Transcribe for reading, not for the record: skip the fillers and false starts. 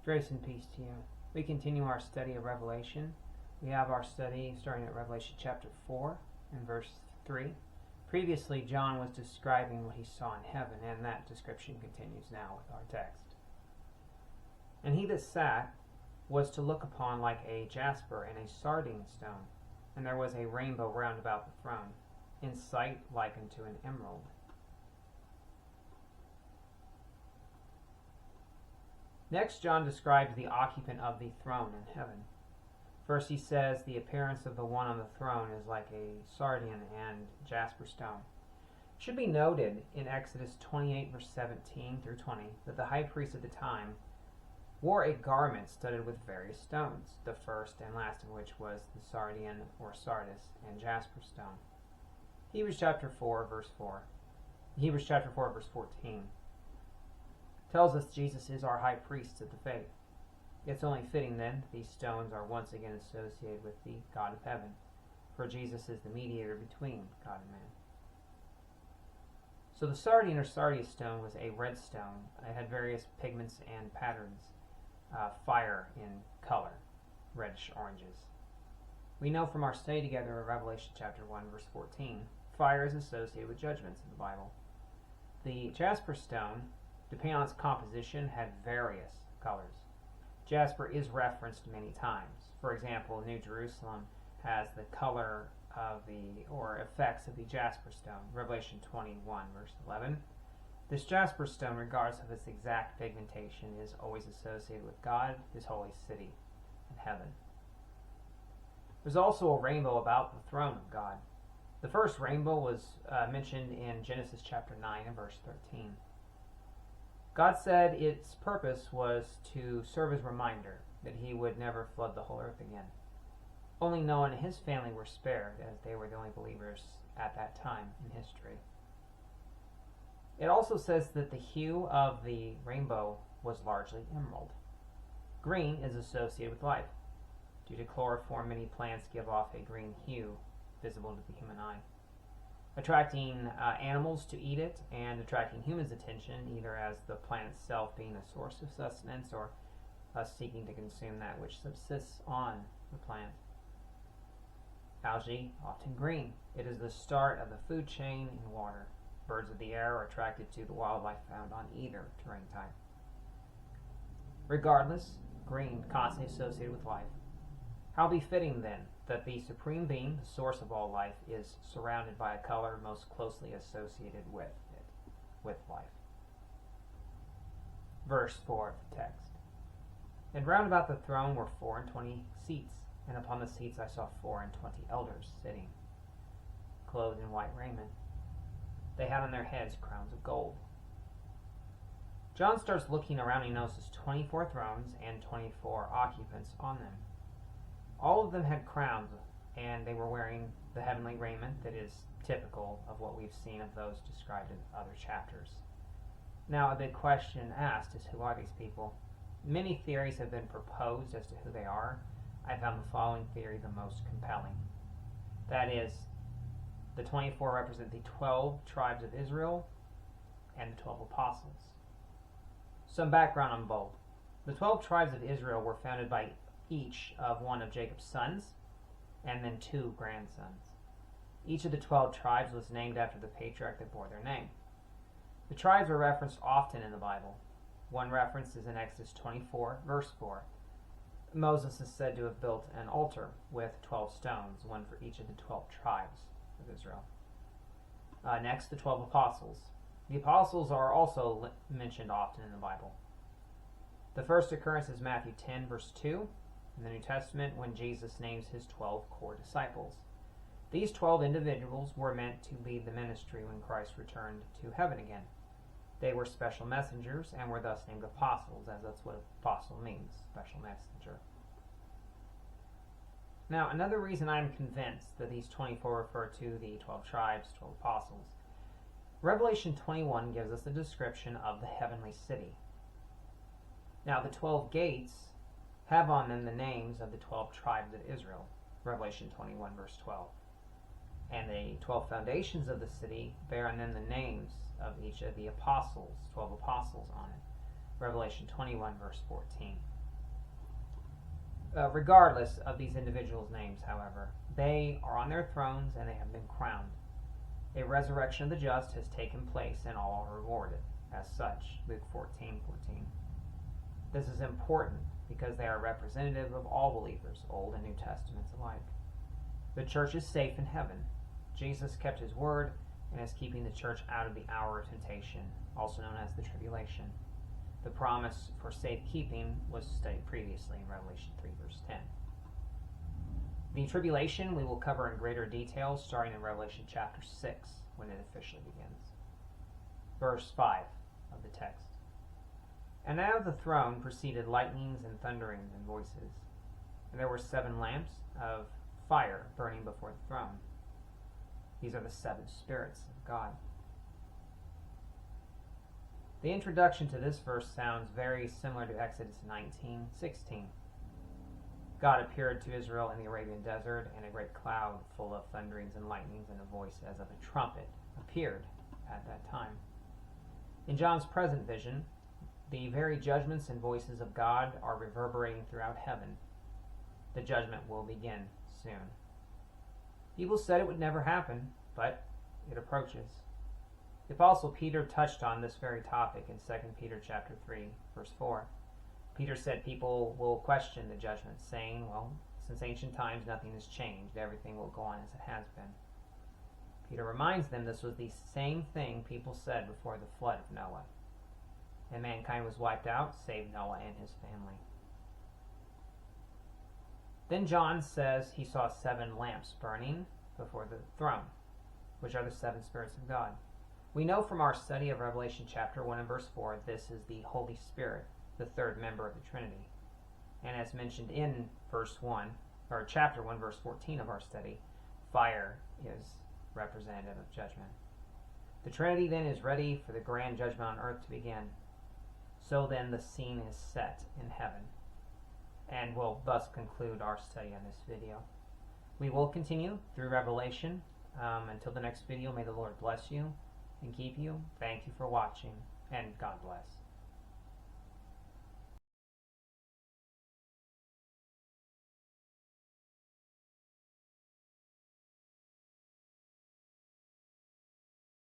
Grace and peace to you. We continue our study of Revelation. We have our study starting at Revelation chapter 4 and verse 3. Previously, John was describing what he saw in heaven, and that description continues now with our text. And he that sat was to look upon like a jasper and a sardine stone, and there was a rainbow round about the throne, in sight like unto an emerald. Next, John describes the occupant of the throne in heaven. First, he says the appearance of the one on the throne is like a sardine and jasper stone. It should be noted in Exodus 28, verse 17 through 20, that the high priest at the time wore a garment studded with various stones, the first and last of which was the sardine or sardis and jasper stone. Hebrews chapter 4, verse 14 tells us Jesus is our high priest of the faith. It's only fitting then that these stones are once again associated with the God of heaven, for Jesus is the mediator between God and man. So the sardine or sardius stone was a red stone. It had various pigments and patterns, fire in color, reddish oranges. We know from our study together of Revelation chapter 1, verse 14, fire is associated with judgments in the Bible. The jasper stone, depending on its composition, had various colors. Jasper is referenced many times. For example, New Jerusalem has the color of or effects of the jasper stone. Revelation 21, verse 11. This jasper stone, regardless of its exact pigmentation, is always associated with God, His holy city, and heaven. There's also a rainbow about the throne of God. The first rainbow was mentioned in Genesis chapter 9 and verse 13. God said its purpose was to serve as a reminder that He would never flood the whole earth again. Only Noah and his family were spared, as they were the only believers at that time in history. It also says that the hue of the rainbow was largely emerald. Green is associated with life. Due to chloroform, many plants give off a green hue visible to the human eye, attracting animals to eat it and attracting humans' attention, either as the plant itself being a source of sustenance or us seeking to consume that which subsists on the plant. Algae, often green. It is the start of the food chain in water. Birds of the air are attracted to the wildlife found on either terrain type. Regardless, green constantly associated with life. How befitting, then, that the Supreme Being, the source of all life, is surrounded by a color most closely associated with it, with life. Verse 4 of the text. And round about the throne were 24 seats, and upon the seats I saw 24 elders sitting, clothed in white raiment. They had on their heads crowns of gold. John starts looking around and he notices 24 thrones and 24 occupants on them. All of them had crowns, and they were wearing the heavenly raiment that is typical of what we've seen of those described in other chapters. Now, a big question asked is, who are these people? Many theories have been proposed as to who they are. I found the following theory the most compelling. That is, the 24 represent the 12 tribes of Israel and the 12 apostles. Some background on both. The 12 tribes of Israel were founded by each of one of Jacob's sons, and then 2 grandsons. Each of the 12 tribes was named after the patriarch that bore their name. The tribes are referenced often in the Bible. One reference is in Exodus 24, verse 4. Moses is said to have built an altar with 12 stones, one for each of the 12 tribes of Israel. Next, the 12 apostles. The apostles are also mentioned often in the Bible. The first occurrence is Matthew 10, verse 2, in the New Testament, when Jesus names his 12 core disciples. These 12 individuals were meant to lead the ministry when Christ returned to heaven again. They were special messengers and were thus named apostles, as that's what apostle means, special messenger. Now, another reason I'm convinced that these 24 refer to the 12 tribes, 12 apostles. Revelation 21 gives us a description of the heavenly city. Now, the 12 gates have on them the names of the 12 tribes of Israel, Revelation 21, verse 12. And the 12 foundations of the city bear on them the names of each of the apostles, 12 apostles on it, Revelation 21, verse 14. Regardless of these individuals' names, however, they are on their thrones and they have been crowned. A resurrection of the just has taken place and all are rewarded as such. Luke 14:14. This is important because they are representative of all believers, Old and New Testaments alike. The church is safe in heaven. Jesus kept his word and is keeping the church out of the hour of temptation, also known as the tribulation. The promise for safekeeping was studied previously in Revelation 3, verse 10. The tribulation we will cover in greater detail starting in Revelation chapter 6 when it officially begins. Verse 5 of the text. And out of the throne proceeded lightnings and thunderings and voices. And there were 7 lamps of fire burning before the throne. These are the 7 spirits of God. The introduction to this verse sounds very similar to Exodus 19:16. God appeared to Israel in the Arabian desert, and a great cloud full of thunderings and lightnings and a voice as of a trumpet appeared at that time. In John's present vision, the very judgments and voices of God are reverberating throughout heaven. The judgment will begin soon. People said it would never happen, but it approaches. The Apostle Peter touched on this very topic in 2 Peter chapter 3, verse 4. Peter said people will question the judgment, saying, well, since ancient times nothing has changed, everything will go on as it has been. Peter reminds them this was the same thing people said before the flood of Noah. And mankind was wiped out, save Noah and his family. Then John says he saw 7 lamps burning before the throne, which are the 7 spirits of God. We know from our study of Revelation chapter 1 and verse 4, this is the Holy Spirit, the third member of the Trinity. And as mentioned in verse 1, or chapter 1, verse 14 of our study, fire is representative of judgment. The Trinity then is ready for the grand judgment on earth to begin. So then the scene is set in heaven, and will thus conclude our study on this video. We will continue through Revelation. Until the next video, may the Lord bless you and keep you. Thank you for watching, and God bless.